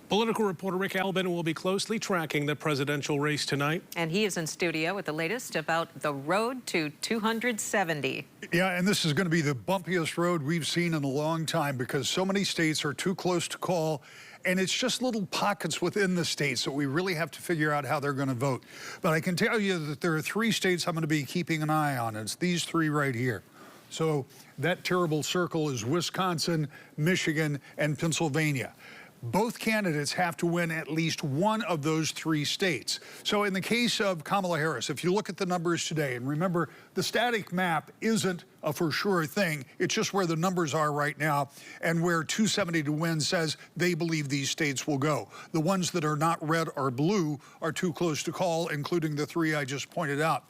Political reporter Rick Albin will be closely tracking the presidential race tonight. And he is in studio with the latest about the road to 270. Yeah, and this is going to be the bumpiest road we've seen in a long time because so many states are too close to call, and it's just little pockets within the states that we really have to figure out how they're going to vote. But I can tell you that there are 3 states I'm going to be keeping an eye on. It's these 3 right here. So that terrible circle is Wisconsin, Michigan, and Pennsylvania. Both candidates have to win at least one of those 3 states. So in the case of Kamala Harris, if you look at the numbers today, and remember, the static map isn't a for sure thing. It's just where the numbers are right now and where 270 to win says they believe these states will go. The ones that are not red or blue are too close to call, including the 3 I just pointed out.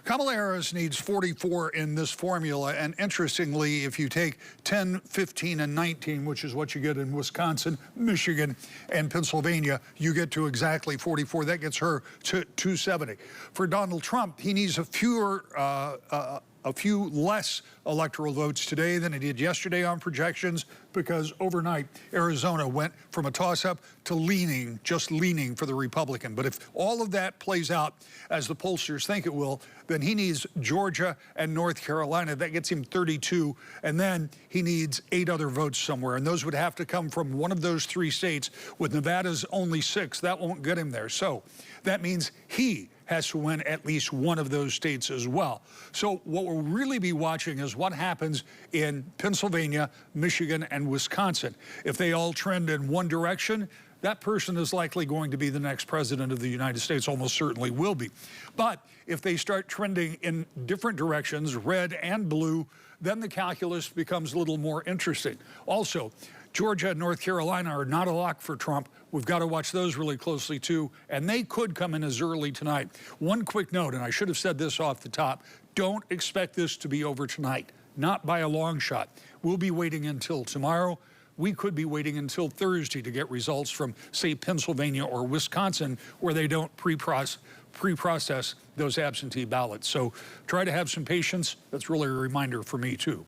Kamala Harris needs 44 in this formula, and interestingly, if you take 10, 15, and 19, which is what you get in Wisconsin, Michigan, and Pennsylvania, you get to exactly 44. That gets her to 270. For Donald Trump, he needs a few less electoral votes today than he did yesterday on projections, because overnight Arizona went from a toss-up to just leaning for the Republican. But if all of that plays out as the pollsters think it will, then he needs Georgia and North Carolina. That gets him 32, and then he needs 8 other votes somewhere, and those would have to come from one of those 3 states. With Nevada's only 6, that won't get him there. So that means he has to win at least one of those states as well. So what we'll really be watching is what happens in Pennsylvania, Michigan, and Wisconsin. If they all trend in one direction, that person is likely going to be the next president of the United States, almost certainly will be. But if they start trending in different directions, red and blue, then the calculus becomes a little more interesting. Also, Georgia and North Carolina are not a lock for Trump. We've got to watch those really closely, too, and they could come in as early tonight. One quick note, and I should have said this off the top, don't expect this to be over tonight, not by a long shot. We'll be waiting until tomorrow. We could be waiting until Thursday to get results from, say, Pennsylvania or Wisconsin, where they don't pre-process those absentee ballots. So try to have some patience. That's really a reminder for me, too.